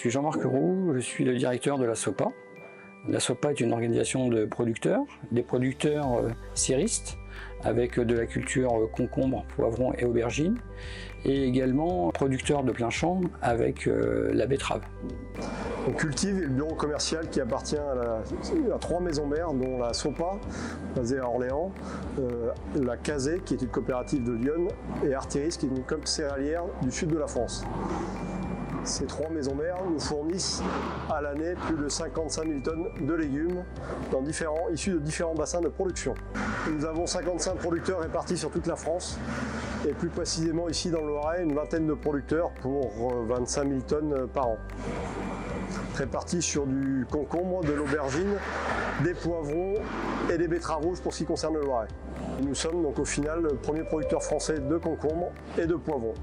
suis Jean-Marc Roux, je suis le directeur de la SOPA. La SOPA est une organisation de producteurs, des producteurs serristes, avec de la culture concombre, poivron et aubergine, et également producteurs de plein champ avec la betterave. On Cultive est le bureau commercial qui appartient à 3 maisons mères, dont la SOPA, basée à Orléans, la Cazé, qui est une coopérative de Lyon, et Artéris, qui est une coop céréalière du sud de la France. Ces 3 maisons mères nous fournissent à l'année plus de 55 000 tonnes de légumes issus de différents bassins de production. Nous avons 55 producteurs répartis sur toute la France et plus précisément ici dans le Loiret, une vingtaine de producteurs pour 25 000 tonnes par an. Répartis sur du concombre, de l'aubergine, des poivrons et des betteraves rouges pour ce qui concerne le Loiret. Nous sommes donc au final le premier producteur français de concombre et de poivrons.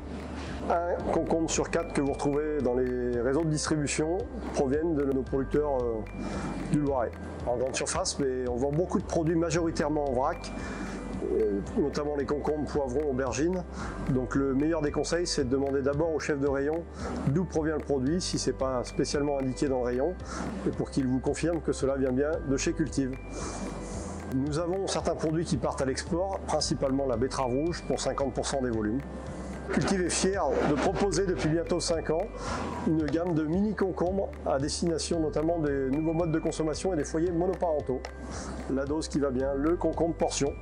Un concombre sur 4 que vous retrouvez dans les réseaux de distribution proviennent de nos producteurs du Loiret. En grande surface, mais on vend beaucoup de produits majoritairement en vrac, notamment les concombres, poivrons, aubergines. Donc le meilleur des conseils, c'est de demander d'abord au chef de rayon d'où provient le produit, si ce n'est pas spécialement indiqué dans le rayon, et pour qu'il vous confirme que cela vient bien de chez Cultive. Nous avons certains produits qui partent à l'export, principalement la betterave rouge pour 50% des volumes. Cultive est fier de proposer depuis bientôt 5 ans une gamme de mini concombres à destination notamment des nouveaux modes de consommation et des foyers monoparentaux. La dose qui va bien, le concombre portion.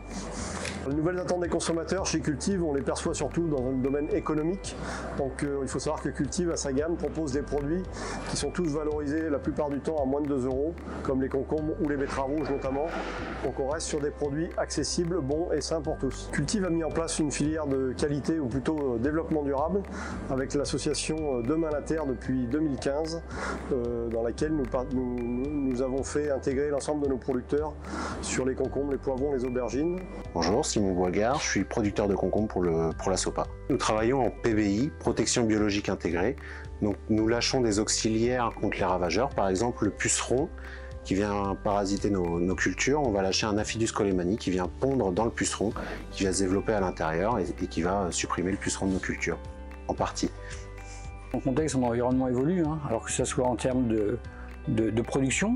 Les nouvelles attentes des consommateurs chez Cultive, on les perçoit surtout dans le domaine économique. Donc il faut savoir que Cultive, à sa gamme, propose des produits qui sont tous valorisés la plupart du temps à moins de 2 €, comme les concombres ou les betteraves rouges notamment. Donc on reste sur des produits accessibles, bons et sains pour tous. Cultive a mis en place une filière de qualité, ou plutôt développement durable, avec l'association Demain la Terre depuis 2015, dans laquelle nous avons fait intégrer l'ensemble de nos producteurs sur les concombres, les poivrons, les aubergines. Bonjour, Simon Boisgard, je suis producteur de concombres pour la SOPA. Nous travaillons en PBI, protection biologique intégrée. Donc nous lâchons des auxiliaires contre les ravageurs, par exemple le puceron qui vient parasiter nos cultures. On va lâcher un Aphidus colemani qui vient pondre dans le puceron, qui va se développer à l'intérieur et qui va supprimer le puceron de nos cultures, en partie. En contexte, mon environnement évolue, alors que ce soit en termes de production,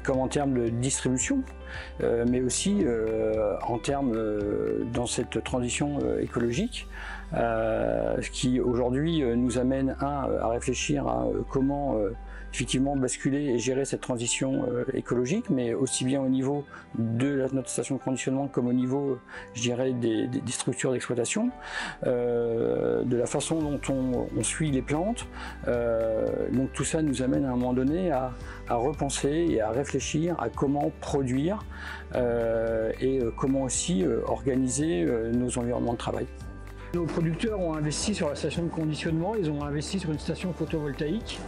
comme en termes de distribution, mais aussi en termes dans cette transition écologique, ce qui aujourd'hui nous amène à réfléchir à comment effectivement basculer et gérer cette transition écologique, mais aussi bien au niveau de notre station de conditionnement comme au niveau, je dirais, des structures d'exploitation, de la façon dont on suit les plantes. Donc tout ça nous amène à un moment donné à repenser et à réfléchir à comment produire et comment aussi organiser nos environnements de travail. Nos producteurs ont investi sur la station de conditionnement, ils ont investi sur une station photovoltaïque.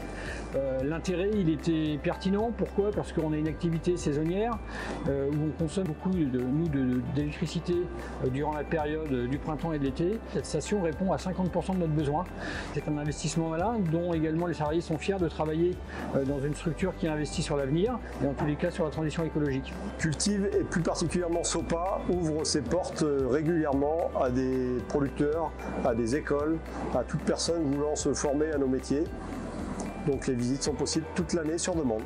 L'intérêt, il était pertinent. Pourquoi? Parce qu'on a une activité saisonnière où on consomme beaucoup d'électricité durant la période du printemps et de l'été. Cette station répond à 50% de notre besoin. C'est un investissement malin dont également les salariés sont fiers de travailler dans une structure qui investit sur l'avenir et en tous les cas sur la transition écologique. Cultive et plus particulièrement SOPA ouvre ses portes régulièrement à des producteurs, à des écoles, à toute personne voulant se former à nos métiers. Donc les visites sont possibles toute l'année sur demande.